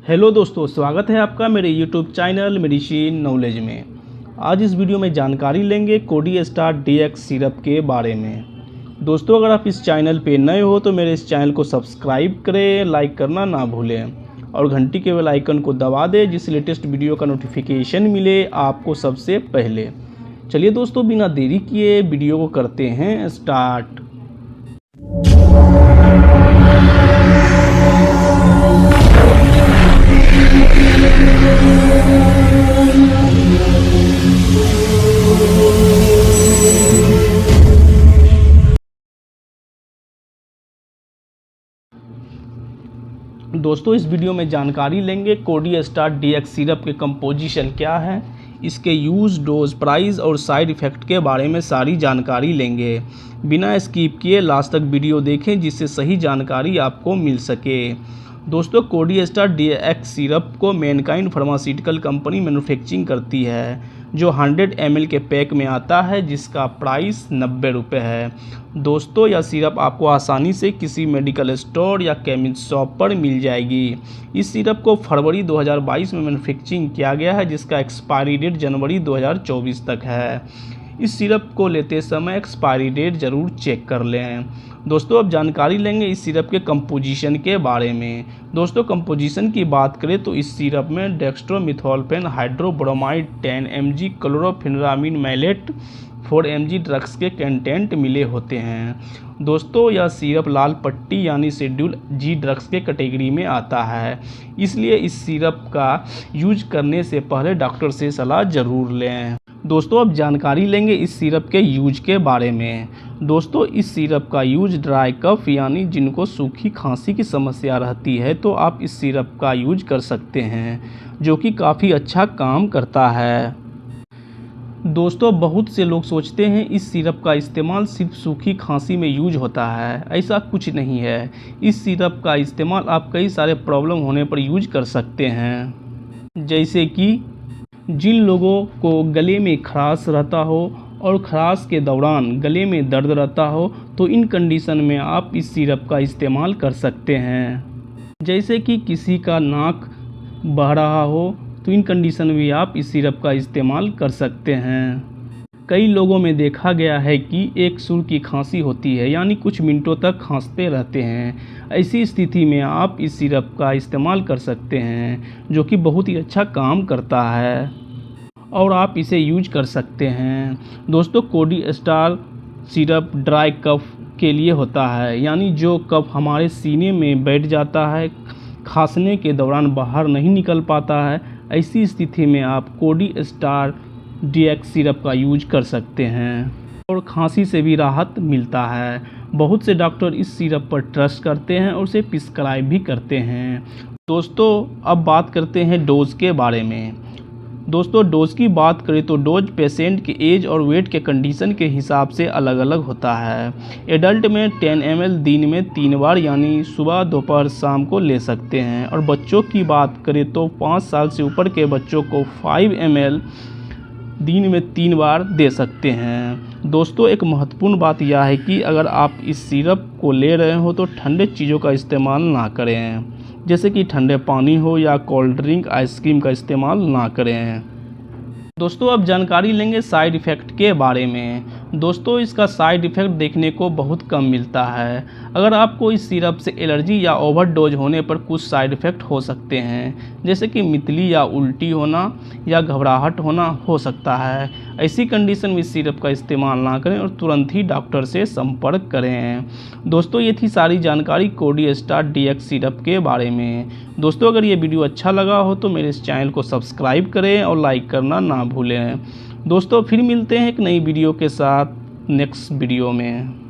Hello दोस्तों, स्वागत है आपका मेरे यूट्यूब चैनल मेडिसिन नॉलेज में। आज इस वीडियो में जानकारी लेंगे कोडी-स्टार DX सिरप के बारे में। दोस्तों, अगर आप इस चैनल पे नए हो तो मेरे इस चैनल को सब्सक्राइब करें, लाइक करना ना भूलें और घंटी के बेल आइकन को दबा दें जिससे लेटेस्ट वीडियो का नोटिफिकेशन मिले आपको सबसे पहले। चलिए दोस्तों, बिना देरी किए वीडियो को करते हैं स्टार्ट। दोस्तों, इस वीडियो में जानकारी लेंगे कोडी-स्टार DX सिरप के कंपोजिशन क्या है, इसके यूज़, डोज, प्राइस और साइड इफ़ेक्ट के बारे में सारी जानकारी लेंगे। बिना स्किप किए लास्ट तक वीडियो देखें जिससे सही जानकारी आपको मिल सके। दोस्तों, कोडी-स्टार DX सिरप को मैनकाइंड फार्मास्यूटिकल कंपनी मैन्युफैक्चरिंग करती है, जो 100 ml के पैक में आता है जिसका प्राइस 90 रुपये है। दोस्तों, यह सिरप आपको आसानी से किसी मेडिकल स्टोर या केमिस्ट शॉप पर मिल जाएगी। इस सिरप को फरवरी 2022 में मैन्युफैक्चरिंग किया गया है जिसका एक्सपायरी डेट जनवरी 2024 तक है। इस सिरप को लेते समय एक्सपायरी डेट ज़रूर चेक कर लें। दोस्तों, अब जानकारी लेंगे इस सिरप के कंपोजिशन के बारे में। दोस्तों, कंपोजिशन की बात करें तो इस सिरप में dextromethorphan hydrobromide 10 mg, chlorpheniramine maleate 4 mg drugs के कंटेंट मिले होते हैं। दोस्तों, यह सिरप लाल पट्टी यानी शेड्यूल G ड्रग्स के कैटेगरी में आता है, इसलिए इस सिरप का यूज करने से पहले डॉक्टर से सलाह ज़रूर लें। दोस्तों, अब जानकारी लेंगे इस सिरप के यूज के बारे में। दोस्तों, इस सिरप का यूज ड्राई कफ यानी जिनको सूखी खांसी की समस्या रहती है तो आप इस सिरप का यूज कर सकते हैं, जो कि काफ़ी अच्छा काम करता है। दोस्तों, बहुत से लोग सोचते हैं इस सिरप का इस्तेमाल सिर्फ सूखी खांसी में यूज होता है। ऐसा कुछ नहीं है। इस सिरप का इस्तेमाल आप कई सारे प्रॉब्लम होने पर यूज कर सकते हैं, जैसे कि जिन लोगों को गले में खराश रहता हो और खराश के दौरान गले में दर्द रहता हो तो इन कंडीशन में आप इस सिरप का इस्तेमाल कर सकते हैं। जैसे कि किसी का नाक बह रहा हो तो इन कंडीशन में आप इस सिरप का इस्तेमाल कर सकते हैं। कई लोगों में देखा गया है कि एक सुर की खांसी होती है, यानी कुछ मिनटों तक खांसते रहते हैं। ऐसी स्थिति में आप इस सिरप का इस्तेमाल कर सकते हैं, जो कि बहुत ही अच्छा काम करता है और आप इसे यूज कर सकते हैं। दोस्तों, कोडी-स्टार सिरप ड्राई कफ के लिए होता है, यानी जो कफ हमारे सीने में बैठ जाता है, खांसने के दौरान बाहर नहीं निकल पाता है। ऐसी स्थिति में आप कोडी-स्टार DX सिरप का यूज कर सकते हैं और खांसी से भी राहत मिलता है। बहुत से डॉक्टर इस सिरप पर ट्रस्ट करते हैं और उसे प्रिस्क्राइब भी करते हैं। दोस्तों, अब बात करते हैं डोज के बारे में। दोस्तों, डोज की बात करें तो डोज पेशेंट के एज और वेट के कंडीशन के हिसाब से अलग अलग होता है। एडल्ट में 10 ml दिन में 3 बार यानी सुबह, दोपहर, शाम को ले सकते हैं और बच्चों की बात करें तो 5 साल से ऊपर के बच्चों को 5 ml दिन में 3 बार दे सकते हैं। दोस्तों, एक महत्वपूर्ण बात यह है कि अगर आप इस सिरप को ले रहे हो तो ठंडे चीज़ों का इस्तेमाल ना करें, जैसे कि ठंडे पानी हो या कोल्ड ड्रिंक, आइसक्रीम का इस्तेमाल ना करें। दोस्तों, अब जानकारी लेंगे साइड इफ़ेक्ट के बारे में। दोस्तों, इसका साइड इफ़ेक्ट देखने को बहुत कम मिलता है। अगर आपको इस सिरप से एलर्जी या ओवरडोज होने पर कुछ साइड इफ़ेक्ट हो सकते हैं, जैसे कि मितली या उल्टी होना या घबराहट होना हो सकता है। ऐसी कंडीशन में इस सिरप का इस्तेमाल ना करें और तुरंत ही डॉक्टर से संपर्क करें। दोस्तों, ये थी सारी जानकारी कोडी-स्टार DX सिरप के बारे में। दोस्तों, अगर ये वीडियो अच्छा लगा हो तो मेरे इस चैनल को सब्सक्राइब करें और लाइक करना ना भूलें। दोस्तों, फिर मिलते हैं एक नई वीडियो के साथ नेक्स्ट वीडियो में।